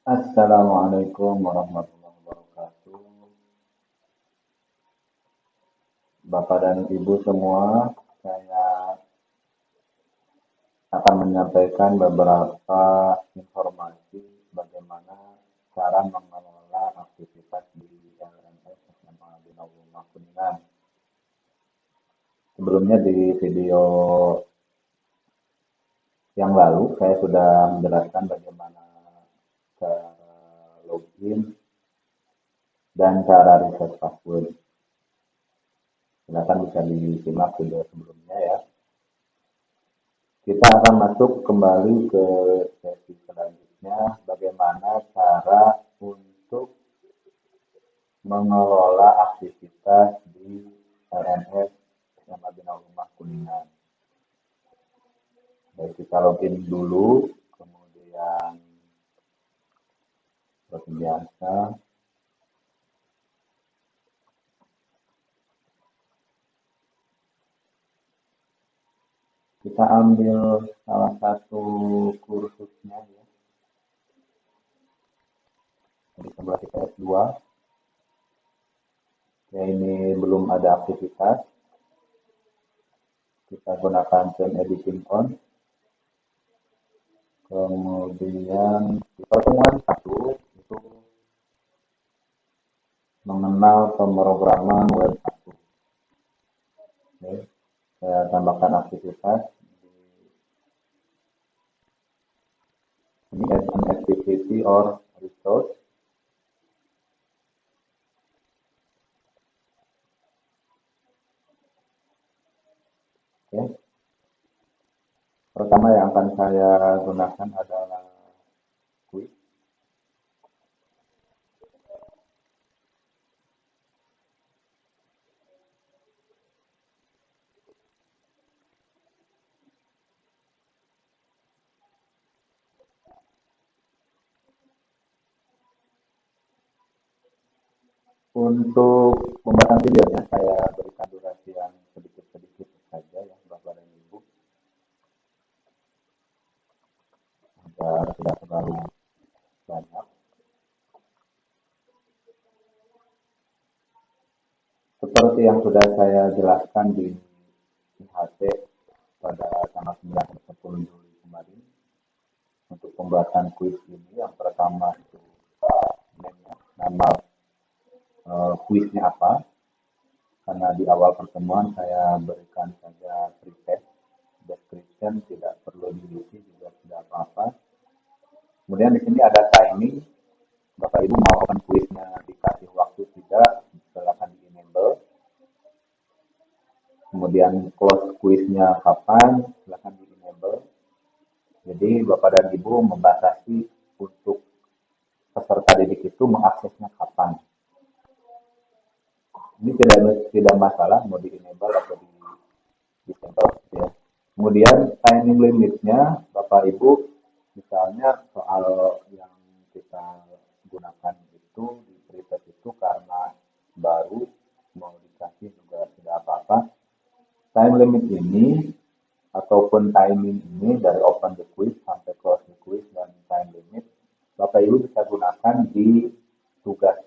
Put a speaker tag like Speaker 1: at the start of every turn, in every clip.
Speaker 1: Assalamualaikum warahmatullahi wabarakatuh. Bapak dan Ibu semua, saya akan menyampaikan beberapa informasi bagaimana cara mengelola aktivitas di LMS SMA Binawulma Kuningan. Sebelumnya di video yang lalu saya sudah menjelaskan bagaimana cara login dan cara reset password. Silakan bisa disimak video sebelumnya ya. Kita akan masuk kembali ke sesi selanjutnya, bagaimana cara untuk mengelola aktivitas di LMS SMA Binawulma Kuningan. Baik, kita login dulu, kemudian seperti biasa kita ambil salah satu kursusnya ya. Jadi sebelah kita S2. Ya, ini belum ada aktivitas. Kita gunakan Zoom Editing On. Kemudian di pertemuan satu itu mengenal pemrograman web 1. Oke, saya tambahkan aktivitas ini as an activity or resource. Oke. Pertama yang akan saya gunakan adalah quiz. Untuk pembahasan videonya saya berikan durasi yang sedikit-sedikit saja ya Bapak dan Ibu, agar tidak terlalu banyak. Seperti yang sudah saya jelaskan di IHT pada tanggal 9 dan 10 Juli kemarin, untuk pembuatan kuis ini yang pertama itu nama kuisnya apa, karena di awal pertemuan saya berikan saja free test, description tidak perlu diisi juga tidak apa-apa. Kemudian di sini ada timing, Bapak Ibu mau open kuisnya dikasih waktu tidak, silakan di enable. Kemudian close kuisnya kapan, silakan di enable. Jadi Bapak dan Ibu membatasi untuk peserta didik itu mengaksesnya kapan. Ini tidak masalah mau di enable atau di disable ya. Kemudian timing limitnya Bapak Ibu, misalnya soal yang kita gunakan itu di preset itu karena baru mau dikasih juga tidak apa-apa. Time limit ini ataupun timing ini dari open the quiz sampai close the quiz dan time limit Bapak Ibu bisa gunakan di tugas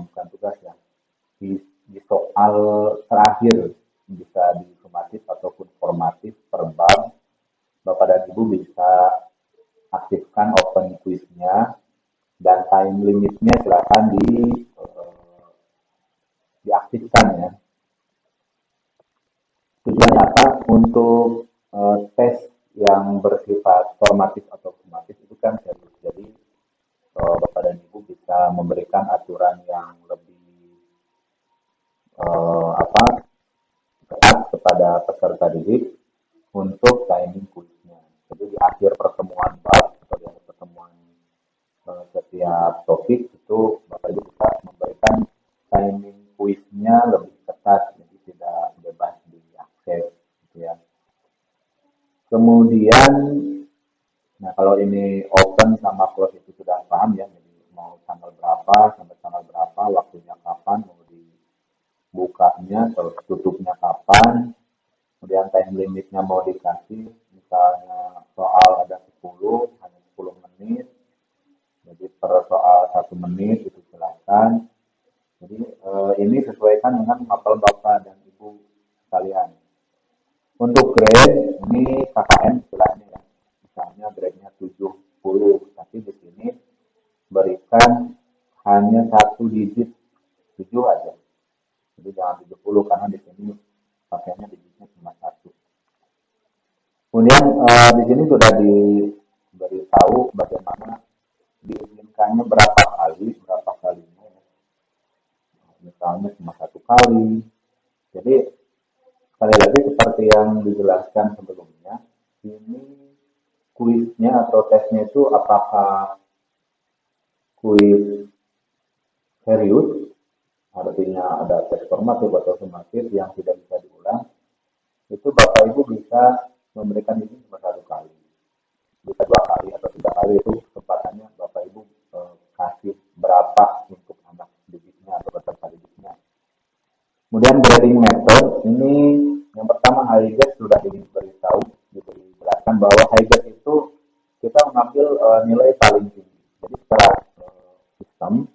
Speaker 1: bukan tugas ya, di soal terakhir, bisa di sumatif ataupun formatif per bab. Bapak dan Ibu bisa aktifkan open quiznya dan time limitnya silakan diaktifkan ya. Tujuannya apa? Untuk tes yang bersifat formatif atau sumatif itu kan serius. Jadi Bapak dan Ibu bisa memberikan aturan yang lebih ketat kepada peserta didik untuk timing kuisnya. Jadi di akhir pertemuan bab atau di akhir pertemuan setiap topik itu Bapak Ibu bisa memberikan timing kuisnya lebih ketat, jadi tidak bebas diakses gitu ya. Kemudian, nah kalau ini open sama close itu sudah paham ya, jadi mau tanggal berapa sampai tanggal berapa, waktunya kapan, mau dibukanya, terus tutupnya kapan, kemudian time limitnya mau dikasih, misalnya soal ada 10, hanya 10 menit, Jadi per soal 1 menit itu jelaskan. Jadi ini sesuaikan dengan mapel Bapak dan Ibu sekalian. Untuk grade ini KKM istilahnya ya. Misalnya grade-nya 70, tapi di sini berikan hanya 1 digit, 7 aja. Jadi jangan 70 karena di sini pakainya digitnya cuma 1. Kemudian di sini sudah diberitahu bagaimana diinginkannya berapa kalinya. Misalnya cuma 1 kali. Jadi sekali lagi seperti yang dijelaskan sebelumnya, ini kuisnya atau tesnya itu apakah kuis serius, artinya ada tes formatif atau sumatif yang tidak bisa diulang, itu Bapak Ibu bisa memberikan izin cuma 1 kali. Bisa 2 kali atau 3 kali, itu kesempatannya Bapak Ibu kasih berapa untuk anak didiknya atau peserta didiknya. Kemudian grading method ini yang pertama Heiger sudah dijelaskan bahwa Heiger itu kita mengambil nilai paling tinggi. Jadi secara sistem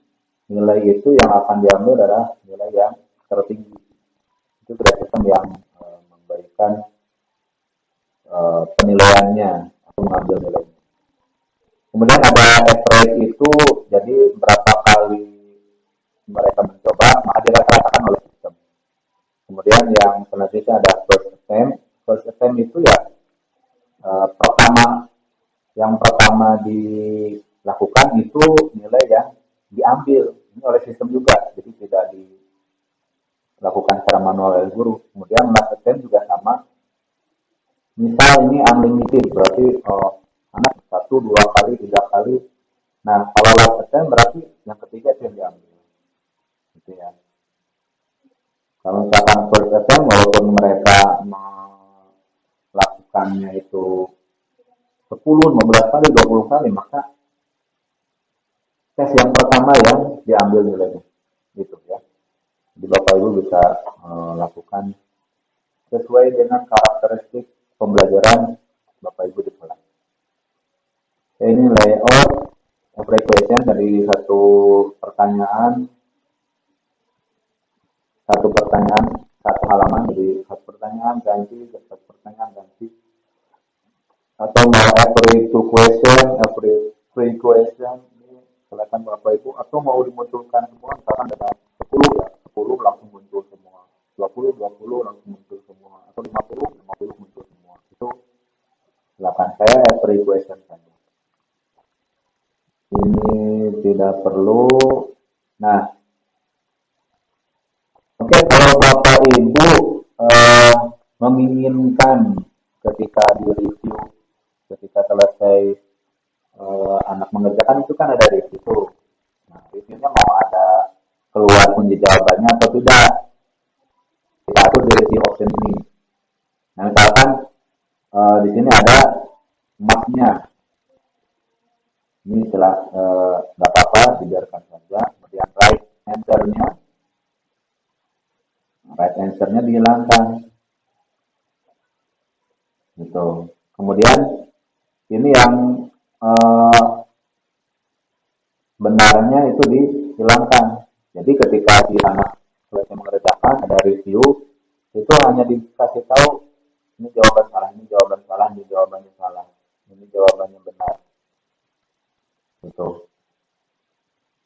Speaker 1: nilai itu yang akan diambil adalah nilai yang tertinggi. Itu sudah sistem yang memberikan penilaiannya atau mengambil nilainya. Kemudian ada average itu, jadi berapa kali mereka mencoba, maka dirata-ratakan oleh sistem. Kemudian yang selanjutnya ada first attempt. First attempt itu ya yang pertama dilakukan itu nilai yang diambil ini oleh sistem juga, jadi tidak dilakukan secara manual oleh guru. Kemudian last attempt juga sama. Misal ini unlimited, berarti anak 1, 2 kali, 3 kali. Nah, kalau last attempt berarti yang ketiga itu yang diambil. Gitu ya. Kalau misalkan first attempt, walaupun mereka melakukannya itu 10, 15 kali, 20 kali, maka tes yang pertama yang diambil nilainya. Gitu ya. Jadi Bapak Ibu bisa lakukan sesuai dengan karakteristik pembelajaran Bapak Ibu di kelas. Ini layout every question dari satu pertanyaan, satu halaman, jadi satu pertanyaan ganti, atau mau every 2 question, every 3 question, ini silakan Bapak Ibu, atau mau dimunculkan semua, misalkan ada 10 ya, 10 langsung muncul semua, 20 langsung muncul semua, atau 50 muncul semua. Itu silakan, saya every question saja. Ini tidak perlu. Nah, oke, kalau Bapak Ibu menginginkan ketika di-review, ketika selesai anak mengerjakan itu kan ada review. Nah, reviewnya mau ada keluar kunci jawabannya atau tidak. Kita atur di review option ini. Nah, misalkan di sini ada mapnya. Ini setelah nggak apa-apa, dibiarkan saja. Kemudian right answer-nya dihilangkan. Gitu. Kemudian ini yang benarnya itu dihilangkan. Jadi ketika si anak selesai mengerjakan ada review, itu hanya dikasih tahu ini jawaban salah, ini jawaban salah, ini jawabannya salah, ini jawabannya benar. Gitu.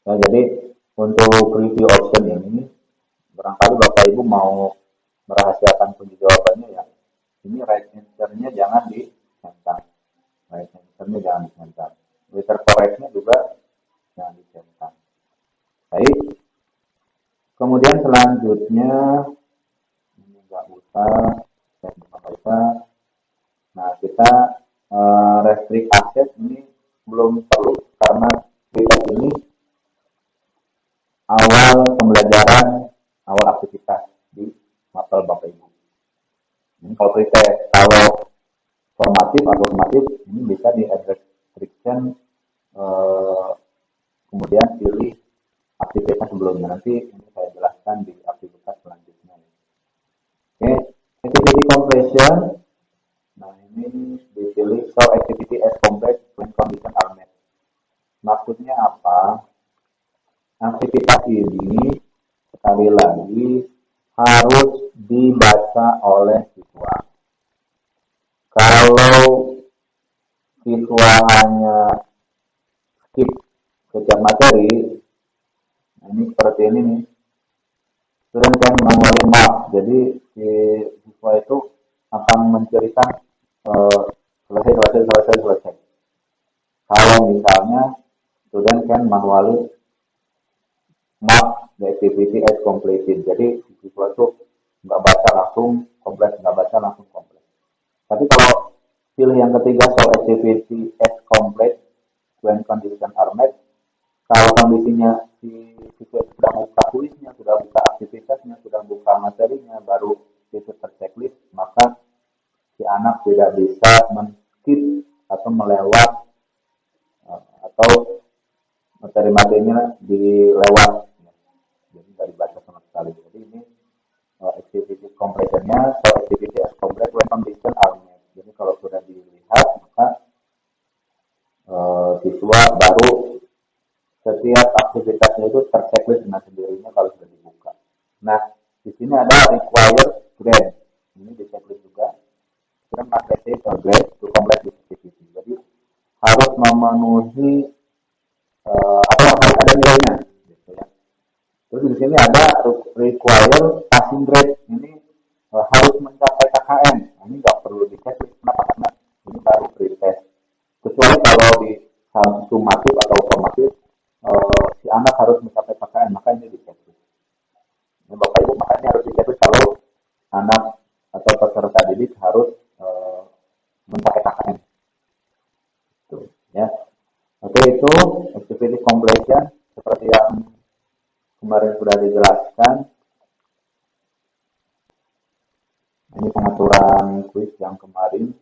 Speaker 1: Nah, jadi untuk review option ini barangkali Bapak Ibu mau merahasiakan kunci jawabannya ya. Ini right answer-nya jangan dicentang. Right answer-nya jangan dicentang. Letter correct-nya juga jangan dicentang. Baik. Kemudian selanjutnya ini nggak usah. Nah, kita restrict access ini belum perlu karena kita ini awal pembelajaran, awal aktivitas di mapel Bapak Ibu. Ini kalau pretest, kalau formatif atau sumatif ini bisa di restriction, kemudian pilih aktivitas sebelumnya. Nanti ini saya jelaskan di aktivitas selanjutnya. Oke, activity completion. Nah, ini dipilih show activity as complete when condition are met. Maksudnya apa? Aktivitas ini sekali lagi harus dibaca oleh siswa. Kalau siswa hanya skip setiap materi, nah ini seperti ini nih. Student can manually mark. Jadi si siswa itu akan menceritakan selesai. Kalau misalnya student can manually mark the activity as completed. Jadi siswa itu nggak baca langsung komplit, nggak baca langsung komplit. Tapi kalau pilih yang ketiga, so activity as complete when condition are met, kalau kondisinya si siswa sudah buka kuisnya, sudah buka aktivitasnya, sudah buka materinya, baru itu terchecklist, maka si anak tidak bisa men-skip atau melewat atau materi-materinya dilewat, jadi nggak dibaca sama sekali. Jadi ini activity completionnya, so activity as complete when condition are met. Jadi kalau sudah dilihat, maka siswa baru setiap aktivitasnya itu terchecklist dengan sendirinya kalau sudah dibuka. Nah, di sini ada required grade. Ini di checklist juga. Kita mengakses grade to complete this activity. Jadi harus memenuhi atau ada nilainya. Gitu ya. Terus di sini ada required passing grade. Ini harus mencapai KKM. Ini nggak perlu di checklist. Kenapa? Karena ini baru pretest. Kecuali kalau di sumatif atau formatif, si anak harus mencapai KKM, maka ini diceklis. Ini Bapak Ibu makanya harus diceklis kalau anak atau peserta didik harus mencapai KKM. Tuh, ya. Oke, itu activity completion seperti yang kemarin sudah dijelaskan. Ini pengaturan kuis yang kemarin.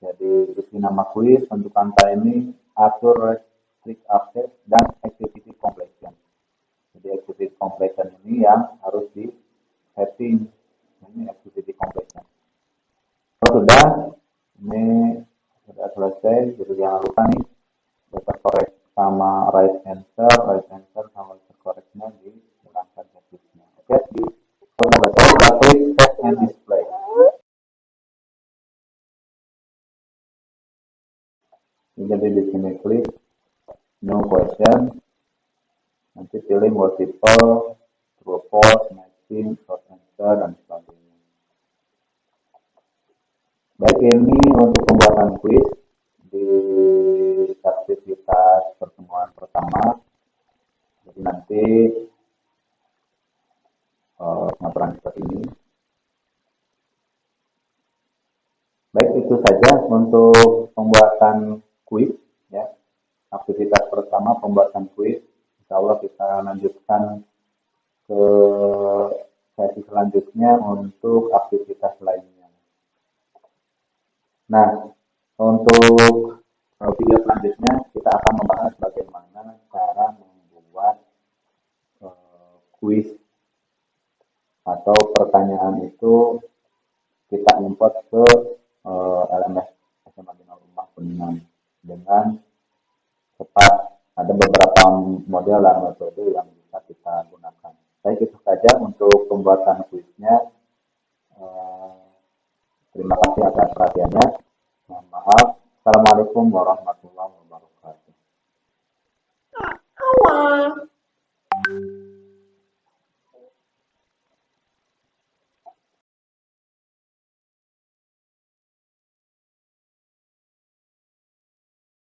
Speaker 1: Jadi isi nama kuis, tentukan timing, atur restrict access, dan activity completion. Jadi activity completion ini yang harus di setting. Ini activity completion. Kalau sudah, ini sudah selesai. Jadi jangan lupa nih, letter correct sama right answer sama letter correctnya dihilangkan checklistnya. Oke, di test and display. Jadi di sini klik no question, nanti pilih multiple, true false, matching, short answer, dan sebagainya. Baik, ini untuk pembuatan kuis di aktivitas pertemuan pertama. Jadi nanti pengaturan seperti ini. Baik, itu saja untuk pembuatan kuis, ya. Aktivitas pertama pembuatan kuis. Insya Allah kita lanjutkan ke sesi selanjutnya untuk aktivitas lainnya. Nah, untuk video selanjutnya kita akan membahas bagaimana cara membuat kuis atau pertanyaan itu kita import ke LMS SMA Bina Rumah Kuningan dengan cepat. Ada beberapa model dan metode yang bisa kita gunakan. Baik, itu saja untuk pembuatan kuisnya. Terima kasih atas perhatiannya. Mohon maaf. Assalamualaikum warahmatullahi wabarakatuh.